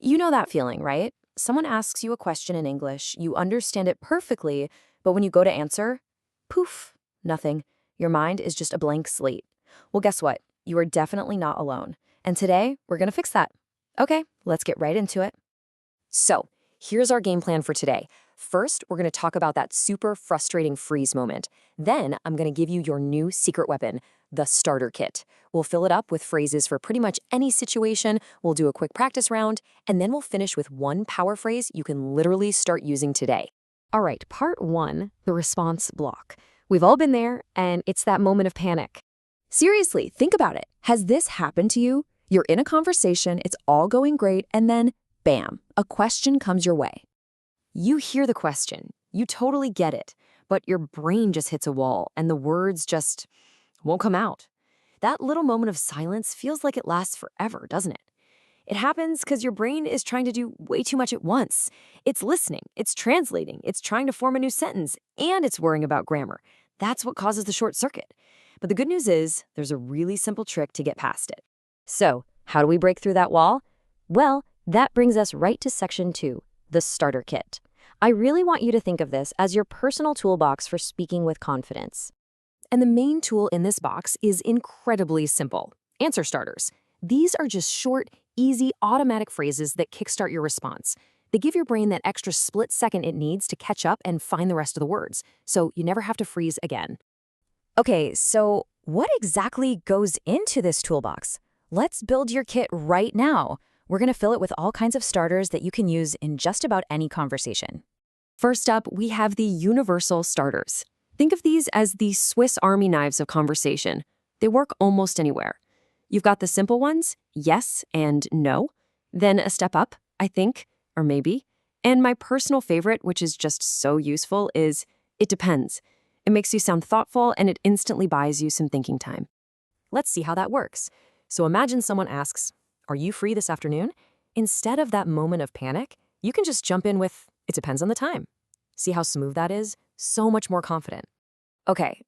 You know that feeling, right? Someone asks you a question in English, you understand it perfectly, but when you go to answer, poof, nothing. Your mind is just a blank slate. Well, guess what? You are definitely not alone. And today, we're going to fix that. Okay, let's get right into it. So, here's our game plan for today. First, we're going to talk about that super frustrating freeze moment. Then, I'm going to give you your new secret weapon, the starter kit. We'll fill it up with phrases for pretty much any situation, we'll do a quick practice round, and then we'll finish with one power phrase you can literally start using today. All right, part one, the response block. We've all been there, and it's that moment of panic. Seriously, think about it. Has this happened to you? You're in a conversation, it's all going great, and then bam, a question comes your way. You hear the question, you totally get it, but your brain just hits a wall and the words just won't come out. That little moment of silence feels like it lasts forever, doesn't it? It happens because your brain is trying to do way too much at once. It's listening, it's translating, it's trying to form a new sentence, and it's worrying about grammar. That's what causes the short circuit. But the good news is, there's a really simple trick to get past it. So, how do we break through that wall? Well, that brings us right to section 2, the starter kit. I really want you to think of this as your personal toolbox for speaking with confidence. And the main tool in this box is incredibly simple. Answer starters. These are just short, easy, automatic phrases that kickstart your response. They give your brain that extra split second it needs to catch up and find the rest of the words, so you never have to freeze again. Okay, so what exactly goes into this toolbox? Let's build your kit right now. We're going to fill it with all kinds of starters that you can use in just about any conversation. First up, we have the universal starters. Think of these as the Swiss Army knives of conversation. They work almost anywhere. You've got the simple ones, yes and no. Then a step up, I think, or maybe. And my personal favorite, which is just so useful, is it depends. It makes you sound thoughtful and it instantly buys you some thinking time. Let's see how that works. So imagine someone asks, "Are you free this afternoon?" Instead of that moment of panic, you can just jump in with, "It depends on the time." See how smooth that is? So much more confident. Okay,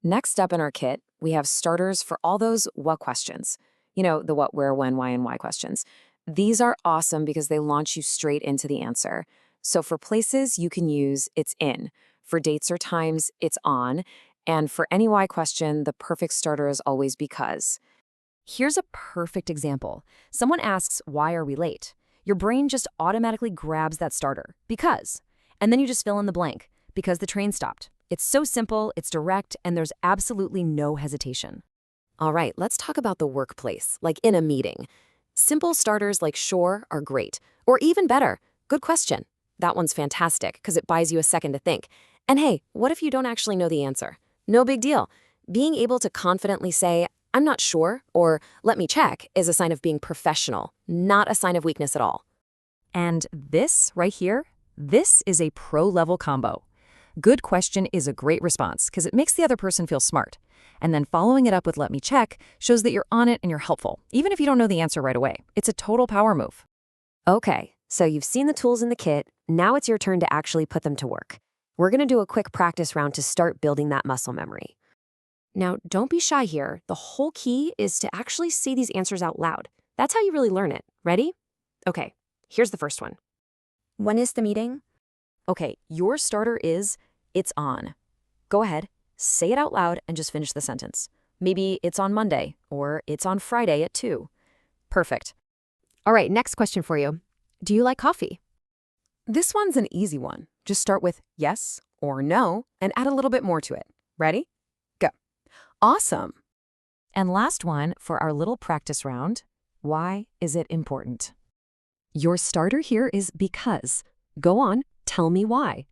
next up in our kit, we have starters for all those what questions. You know, the what, where, when, why, and why questions. These are awesome because they launch you straight into the answer. So for places, you can use it's in. For dates or times, it's on. And for any why question, the perfect starter is always because. Here's a perfect example. Someone asks, "Why are we late?" Your brain just automatically grabs that starter, because. And then you just fill in the blank, because the train stopped. It's so simple, it's direct, and there's absolutely no hesitation. All right, let's talk about the workplace, like in a meeting. Simple starters like sure are great, or even better, good question. That one's fantastic because it buys you a second to think. And hey, what if you don't actually know the answer? No big deal. Being able to confidently say, "I'm not sure," or "let me check," is a sign of being professional, not a sign of weakness at all. And this right here, this is a pro-level combo. Good question is a great response because it makes the other person feel smart. And then following it up with "let me check" shows that you're on it and you're helpful, even if you don't know the answer right away. It's a total power move. Okay, so you've seen the tools in the kit. Now it's your turn to actually put them to work. We're going to do a quick practice round to start building that muscle memory. Now, don't be shy here. The whole key is to actually say these answers out loud. That's how you really learn it. Ready? Okay, here's the first one. When is the meeting? Okay, your starter is it's on. Go ahead, say it out loud and just finish the sentence. Maybe it's on Monday or it's on Friday at 2. Perfect. All right, next question for you. Do you like coffee? This one's an easy one. Just start with yes or no and add a little bit more to it. Ready? Go. Awesome. And last one for our little practice round. Why is it important? Your starter here is because. Go on, tell me why.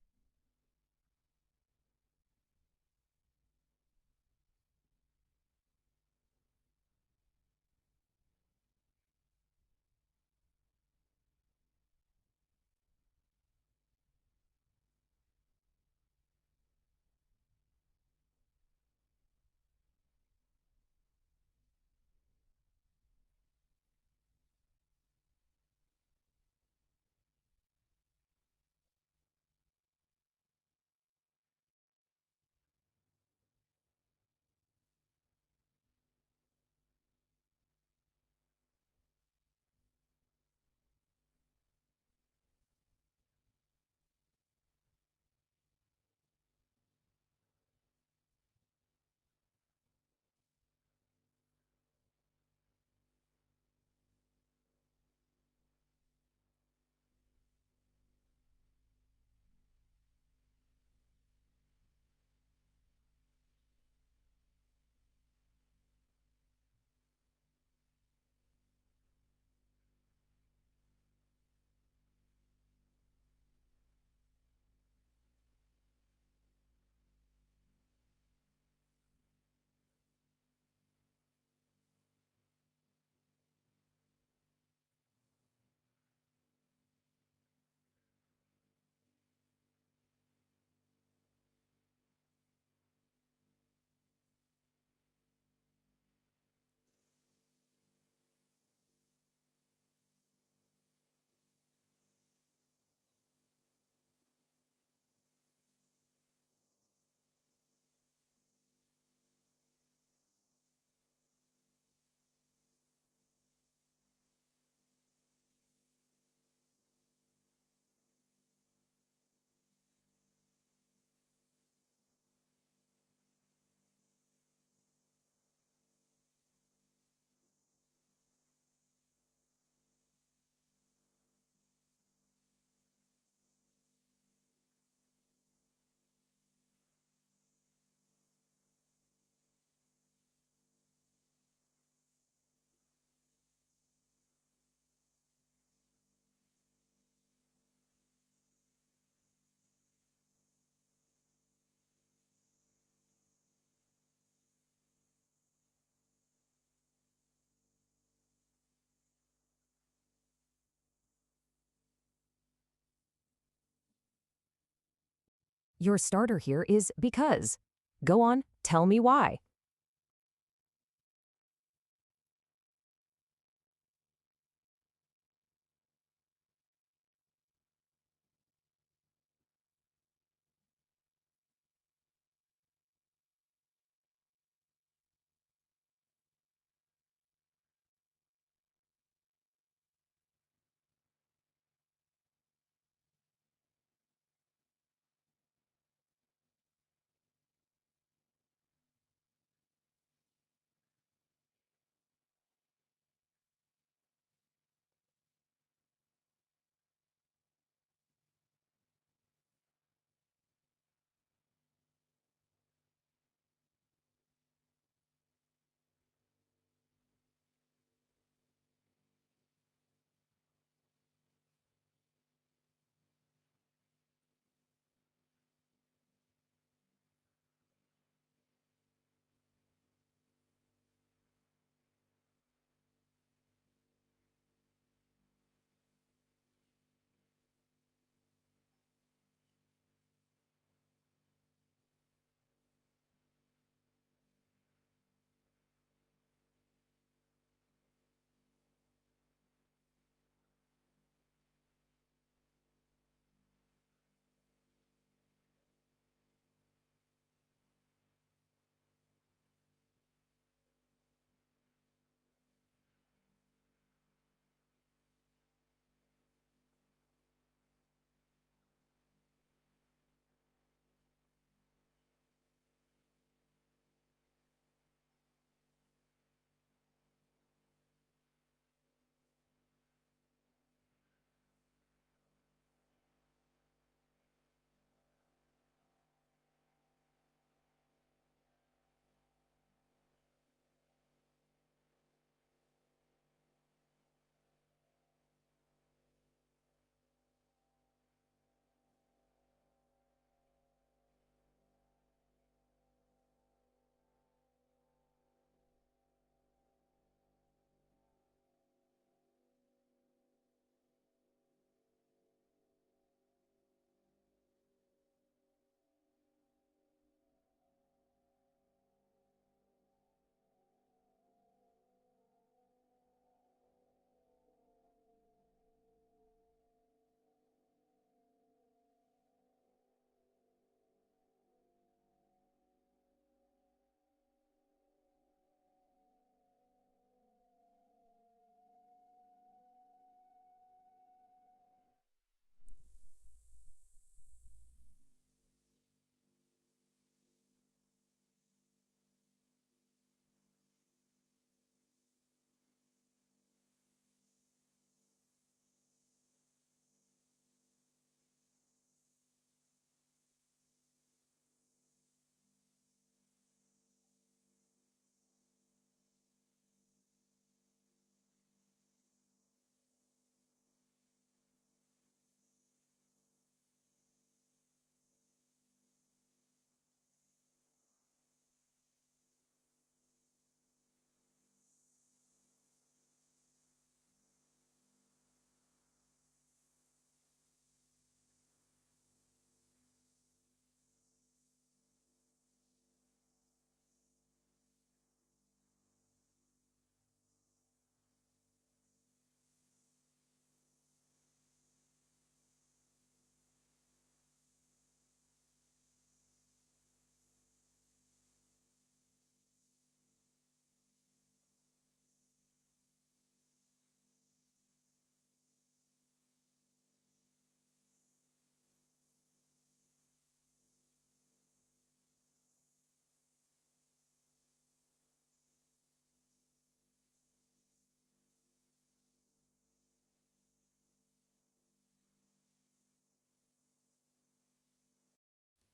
Your starter here is because. Go on, tell me why.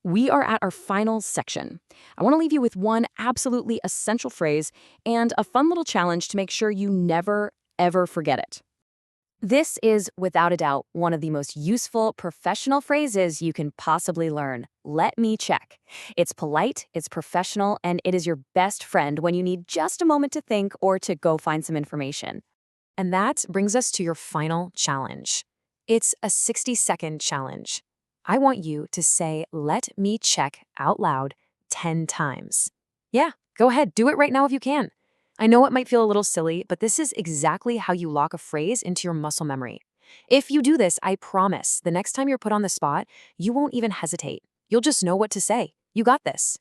We are at our final section. I want to leave you with one absolutely essential phrase and a fun little challenge to make sure you never, ever forget it. This is, without a doubt, one of the most useful professional phrases you can possibly learn. Let me check. It's polite, it's professional, and it is your best friend when you need just a moment to think or to go find some information. And that brings us to your final challenge. It's a 60-second challenge. I want you to say, "Let me check" out loud 10 times. Yeah, go ahead, do it right now if you can. I know it might feel a little silly, but this is exactly how you lock a phrase into your muscle memory. If you do this, I promise, the next time you're put on the spot, you won't even hesitate. You'll just know what to say. You got this.